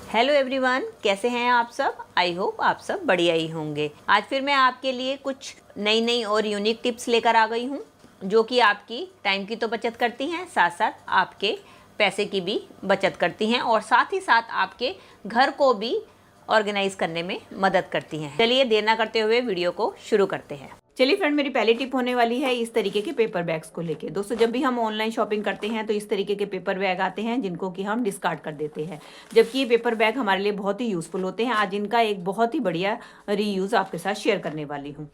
Hello everyone, कैसे हैं आप सब। आई होप आप सब बढ़िया ही होंगे। आज फिर मैं आपके लिए कुछ नई और यूनिक टिप्स लेकर आ गई हूँ जो कि आपकी टाइम की तो बचत करती हैं, साथ साथ आपके पैसे की भी बचत करती हैं और साथ ही साथ आपके घर को भी ऑर्गेनाइज करने में मदद करती हैं। चलिए देर ना करते हुए वीडियो को शुरू करते हैं। चलिए फ्रेंड, मेरी पहली टिप होने वाली है इस तरीके के पेपर बैग्स को लेके। दोस्तों, जब भी हम ऑनलाइन शॉपिंग करते हैं तो इस तरीके के पेपर बैग आते हैं जिनको कि हम डिस्कार्ड कर देते हैं, जबकि ये पेपर बैग हमारे लिए बहुत ही यूज़फुल होते हैं। आज इनका एक बहुत ही बढ़िया रीयूज़ आपके साथ शेयर करने वाली हूँ।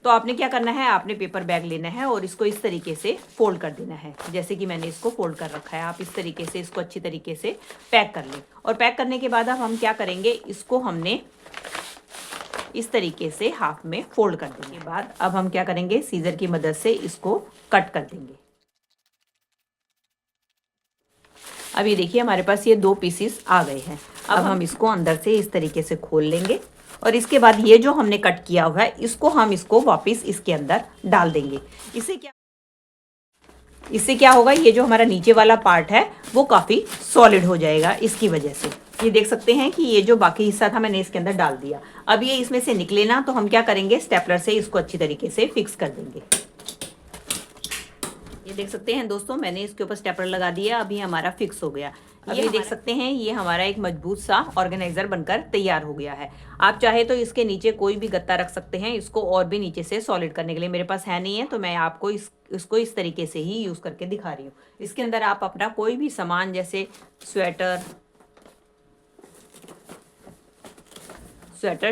तो आपने क्या करना है, आपने पेपर बैग लेना है और इसको इस तरीके से फोल्ड कर देना है, जैसे कि मैंने इसको फोल्ड कर रखा है। आप इस तरीके से इसको अच्छी तरीके से पैक कर लें और पैक करने के बाद अब हम क्या करेंगे, इसको हमने इस तरीके से हाफ में फोल्ड कर देने के बाद अब हम क्या करेंगे, सीजर की मदद से इसको कट कर देंगे। अब ये देखिए, हमारे पास ये 2 पीसेस आ गए हैं। अब हम इसको अंदर से इस तरीके से खोल लेंगे और इसके बाद ये जो हमने कट किया हुआ है इसको वापस इसके अंदर डाल देंगे। इससे क्या होगा, ये जो हमारा नीचे वाला पार्ट है वो काफ़ी सॉलिड हो जाएगा। इसकी वजह से ये देख सकते हैं कि ये जो बाकी हिस्सा था मैंने इसके अंदर डाल दिया। अब ये इसमें से निकले ना, तो हम क्या करेंगे, स्टेपलर से इसको अच्छी तरीके से फिक्स कर देंगे। ये देख सकते हैं दोस्तों, मैंने इसके ऊपर स्टेपलर लगा दिया। अभी हमारा फिक्स हो गया। अब ये देख सकते हैं, ये हमारा एक मजबूत सा ऑर्गेनाइजर बनकर तैयार हो गया है। आप चाहे तो इसके नीचे कोई भी गत्ता रख सकते हैं इसको और भी नीचे से सॉलिड करने के लिए। मेरे पास है नहीं है तो मैं आपको इसको इस तरीके से ही यूज़ करके दिखा रही हूँ। इसके अंदर आप अपना कोई भी सामान जैसे स्वेटर,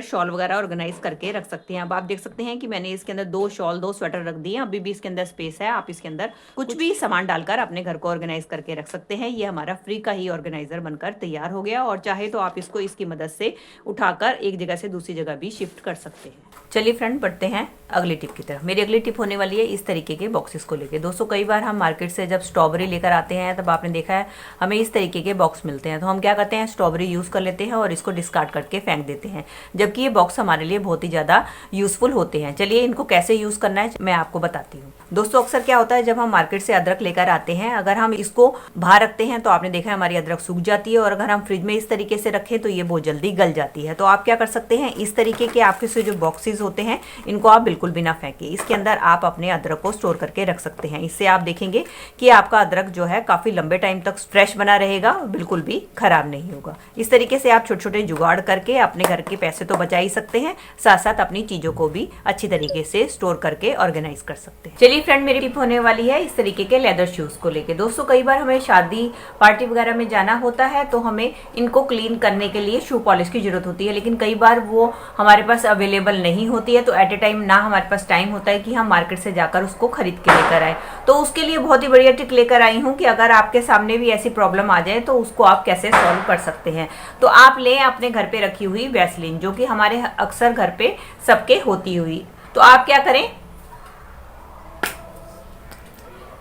शॉल वगैरह ऑर्गेनाइज करके रख सकते हैं। अब आप देख सकते हैं कि मैंने इसके अंदर 2 शॉल 2 स्वेटर रख दिए। अभी भी इसके अंदर स्पेस है, आप इसके अंदर कुछ भी सामान डालकर अपने घर को ऑर्गेनाइज करके रख सकते हैं। ये हमारा फ्री का ही ऑर्गेनाइजर बनकर तैयार हो गया और चाहे तो आप इसको इसकी मदद से उठाकर एक जगह से दूसरी जगह भी शिफ्ट कर सकते हैं। चलिए फ्रेंड, बढ़ते हैं अगली टिप की तरफ। मेरी अगली टिप होने वाली है इस तरीके के बॉक्सेस को लेकर। दोस्तों, कई बार हम मार्केट से जब स्ट्रॉबेरी लेकर आते हैं तब आपने देखा है हमें इस तरीके के बॉक्स मिलते हैं, तो हम क्या करते हैं, स्ट्रॉबेरी यूज़ कर लेते हैं और इसको डिस्कार्ड करके फेंक देते हैं, जबकि ये बॉक्स हमारे लिए बहुत ही ज़्यादा यूज़फुल होते हैं। चलिए इनको कैसे यूज़ करना है मैं आपको बताती हूँ। दोस्तों, अक्सर क्या होता है, जब हम मार्केट से अदरक लेकर आते हैं, अगर हम इसको बाहर रखते हैं तो आपने देखा है हमारी अदरक सूख जाती है और अगर हम फ्रिज में इस तरीके से रखें तो ये बहुत जल्दी गल जाती है। तो आप क्या कर सकते हैं, इस तरीके के आपके से जो बॉक्सेस होते हैं इनको आप बिल्कुल भी ना फेंकें। इसके अंदर आप अपने अदरक को स्टोर करके रख सकते हैं। इससे आप देखेंगे कि आपका अदरक जो है काफ़ी लंबे टाइम तक फ्रेश बना रहेगा, बिल्कुल भी खराब नहीं होगा। इस तरीके से आप छोटे छोटे जुगाड़ करके अपने घर के पैसे तो बचा ही सकते हैं, साथ साथ अपनी चीज़ों को भी अच्छी तरीके से स्टोर करके ऑर्गेनाइज कर सकते हैं। चलिए फ्रेंड, मेरी टिप होने वाली है इस तरीके के लेदर शूज़ को लेके। दोस्तों, कई बार हमें शादी पार्टी वगैरह में जाना होता है तो हमें इनको क्लीन करने के लिए शू पॉलिश की जरूरत होती है, लेकिन कई बार वो हमारे पास अवेलेबल नहीं होती है। तो एट ए टाइम ना हमारे पास टाइम होता है कि हम मार्केट से जाकर उसको खरीद के लेकर आए। तो उसके लिए बहुत ही बढ़िया ट्रिक लेकर आई हूँ कि अगर आपके सामने भी ऐसी प्रॉब्लम आ जाए तो उसको आप कैसे सॉल्व कर सकते हैं। तो आप लें अपने घर पे रखी हुई वैसलीन, जो कि हमारे अक्सर घर पे सबके होती हुई। तो आप क्या करें,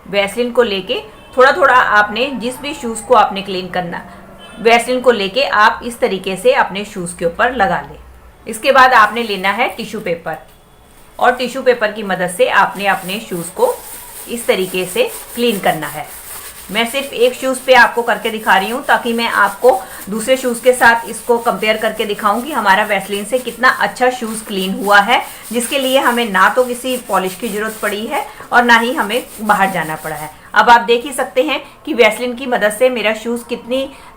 वैसलीन को लेके थोड़ा थोड़ा आपने जिस भी शूज़ को आपने क्लीन करना, वैसलीन को लेके आप इस तरीके से अपने शूज़ के ऊपर लगा लें। इसके बाद आपने लेना है टिश्यू पेपर और टिश्यू पेपर की मदद से आपने अपने शूज़ को इस तरीके से क्लीन करना है। मैं सिर्फ एक शूज़ पे आपको करके दिखा रही हूँ ताकि मैं आपको दूसरे शूज़ के साथ इसको कंपेयर करके दिखाऊं कि हमारा वैसलीन से कितना अच्छा शूज़ क्लीन हुआ है, जिसके लिए हमें ना तो किसी पॉलिश की ज़रूरत पड़ी है और ना ही हमें बाहर जाना पड़ा है। अब आप देख ही सकते हैं कि वैसलीन की मदद से मेरा शूज़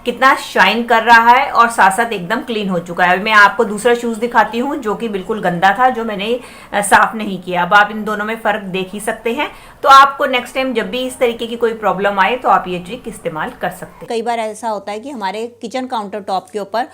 कितना शाइन कर रहा है और साथ साथ एकदम क्लीन हो चुका है। मैं आपको दूसरा शूज़ दिखाती हूँ जो कि बिल्कुल गंदा था, जो मैंने साफ नहीं किया। अब आप इन दोनों में फ़र्क देख ही सकते हैं। तो आपको नेक्स्ट टाइम जब भी इस तरीके की कोई प्रॉब्लम आए तो आप ये ट्रिक इस्तेमाल कर सकते हैं। कई बार ऐसा होता है कि हमारे किचन काउंटर टॉप के ऊपर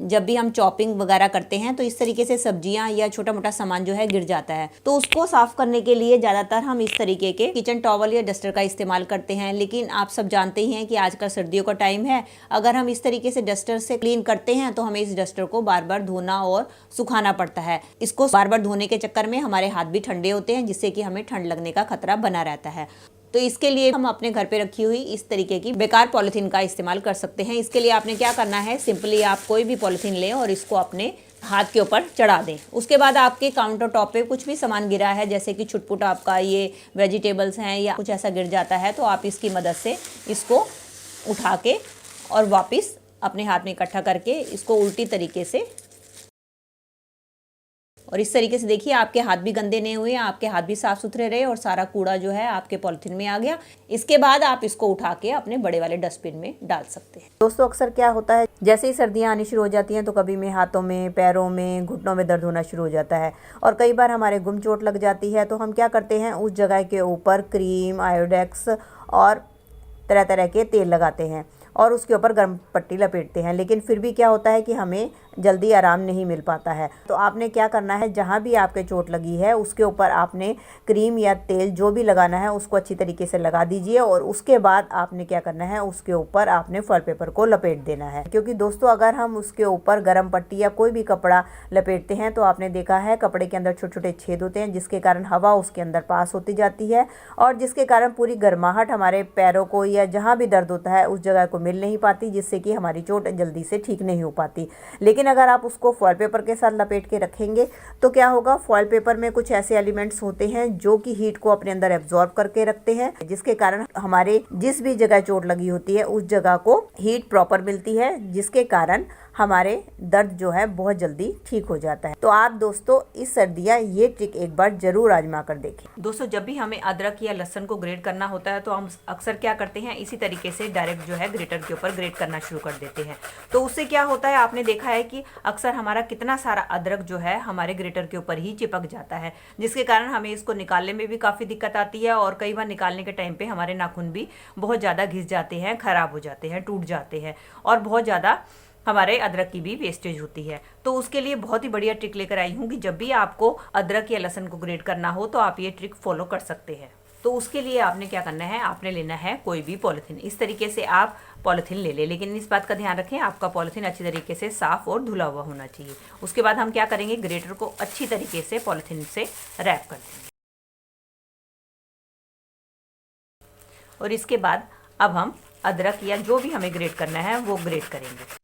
जब भी हम चॉपिंग वगैरह करते हैं तो इस तरीके से सब्जियां या छोटा मोटा सामान जो है गिर जाता है, तो उसको साफ करने के लिए ज़्यादातर हम इस तरीके के किचन टॉवल या डस्टर का इस्तेमाल करते हैं। लेकिन आप सब जानते ही हैं कि आजकल सर्दियों का टाइम है, अगर हम इस तरीके से डस्टर से क्लीन करते हैं तो हमें इस डस्टर को बार बार धोना और सुखाना पड़ता है। इसको बार बार धोने के चक्कर में हमारे हाथ भी ठंडे होते हैं, जिससे कि हमें ठंड लगने का खतरा बना रहता है। तो इसके लिए हम अपने घर पे रखी हुई इस तरीके की बेकार पॉलीथीन का इस्तेमाल कर सकते हैं। इसके लिए आपने क्या करना है, सिंपली आप कोई भी पॉलीथीन लें और इसको अपने हाथ के ऊपर चढ़ा दें। उसके बाद आपके काउंटर टॉप पे कुछ भी सामान गिरा है, जैसे कि छुटपुट आपका ये वेजिटेबल्स हैं या कुछ ऐसा गिर जाता है, तो आप इसकी मदद से इसको उठा के और वापस अपने हाथ में इकट्ठा करके इसको उल्टी तरीके से, और इस तरीके से देखिए आपके हाथ भी गंदे नहीं हुए, आपके हाथ भी साफ सुथरे रहे और सारा कूड़ा जो है आपके पॉलिथीन में आ गया। इसके बाद आप इसको उठा के अपने बड़े वाले डस्टबिन में डाल सकते हैं। दोस्तों अक्सर क्या होता है, जैसे ही सर्दियां आनी शुरू हो जाती हैं तो कभी में हाथों में, पैरों में, घुटनों में दर्द होना शुरू हो जाता है और कई बार हमारे गुम चोट लग जाती है। तो हम क्या करते हैं, उस जगह के ऊपर क्रीम, आयोडेक्स और तरह तरह के तेल लगाते हैं और उसके ऊपर गर्म पट्टी लपेटते हैं, लेकिन फिर भी क्या होता है कि हमें जल्दी आराम नहीं मिल पाता है। तो आपने क्या करना है, जहाँ भी आपके चोट लगी है उसके ऊपर आपने क्रीम या तेल जो भी लगाना है उसको अच्छी तरीके से लगा दीजिए और उसके बाद आपने क्या करना है, उसके ऊपर आपने फॉल पेपर को लपेट देना है। क्योंकि दोस्तों अगर हम उसके ऊपर गर्म पट्टी या कोई भी कपड़ा लपेटते हैं तो आपने देखा है कपड़े के अंदर छोटे छोटे छेद होते हैं, जिसके कारण हवा उसके अंदर पास होती जाती है और जिसके कारण पूरी गर्माहट हमारे पैरों को या जहाँ भी दर्द होता है उस जगह को मिल नहीं पाती, जिससे कि हमारी चोट जल्दी से ठीक नहीं हो पाती। लेकिन अगर आप उसको फॉइल पेपर के साथ लपेट के रखेंगे तो क्या होगा, फॉइल पेपर में कुछ ऐसे एलिमेंट्स होते हैं जो कि हीट को अपने अंदर एब्जॉर्ब करके रखते हैं, जिसके कारण हमारे जिस भी जगह चोट लगी होती है उस जगह को हीट प्रॉपर मिलती है, जिसके कारण हमारे दर्द जो है बहुत जल्दी ठीक हो जाता है। तो आप दोस्तों इस सर्दियाँ ये ट्रिक एक बार जरूर आजमा कर देखें। दोस्तों जब भी हमें अदरक या लहसुन को ग्रेट करना होता है तो हम अक्सर क्या करते हैं, इसी तरीके से डायरेक्ट जो है ग्रेटर के ऊपर ग्रेट करना शुरू कर देते हैं। तो उससे क्या होता है, आपने देखा है कि अक्सर हमारा कितना सारा अदरक जो है हमारे ग्रेटर के ऊपर ही चिपक जाता है, जिसके कारण हमें इसको निकालने में भी काफ़ी दिक्कत आती है और कई बार निकालने के टाइम पे हमारे नाखून भी बहुत ज़्यादा घिस जाते हैं, खराब हो जाते हैं, टूट जाते हैं और बहुत ज़्यादा हमारे अदरक की भी वेस्टेज होती है। तो उसके लिए बहुत ही बढ़िया ट्रिक लेकर आई हूँ कि जब भी आपको अदरक या लहसुन को ग्रेट करना हो तो आप ये ट्रिक फॉलो कर सकते हैं। तो उसके लिए आपने क्या करना है, आपने लेना है कोई भी पॉलिथीन। इस तरीके से आप पॉलिथीन ले लें, लेकिन इस बात का ध्यान रखें आपका पॉलिथीन अच्छी तरीके से साफ और धुला हुआ होना चाहिए। उसके बाद हम क्या करेंगे, ग्रेटर को अच्छी तरीके से पॉलिथीन से रैप कर देंगे और इसके बाद अब हम अदरक या जो भी हमें ग्रेट करना है वो ग्रेट करेंगे।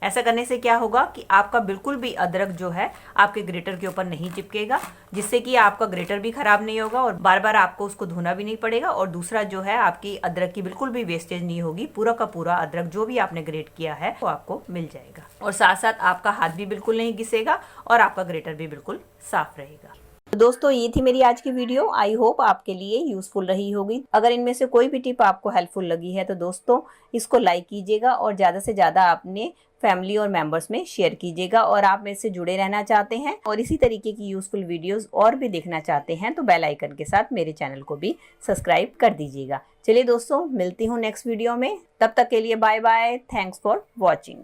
ऐसा करने से क्या होगा कि आपका बिल्कुल भी अदरक जो है आपके ग्रेटर के ऊपर नहीं चिपकेगा, जिससे कि आपका ग्रेटर भी खराब नहीं होगा और बार बार आपको उसको धोना भी नहीं पड़ेगा और दूसरा जो है आपकी अदरक की बिल्कुल भी वेस्टेज नहीं होगी। पूरा का पूरा अदरक जो भी आपने ग्रेट किया है वो आपको मिल जाएगा और साथ साथ आपका हाथ भी बिल्कुल नहीं घिसेगा और आपका ग्रेटर भी बिल्कुल साफ रहेगा। तो दोस्तों ये थी मेरी आज की वीडियो। आई होप आपके लिए यूजफुल रही होगी। अगर इनमें से कोई भी टिप आपको हेल्पफुल लगी है तो दोस्तों इसको लाइक कीजिएगा और ज़्यादा से ज़्यादा अपने फैमिली और मेंबर्स में शेयर कीजिएगा। और आप मेरे से जुड़े रहना चाहते हैं और इसी तरीके की यूजफुल वीडियोस और भी देखना चाहते हैं तो बेल आइकन के साथ मेरे चैनल को भी सब्सक्राइब कर दीजिएगा। चलिए दोस्तों मिलती हूँ नेक्स्ट वीडियो में, तब तक के लिए bye bye. Thanks for watching.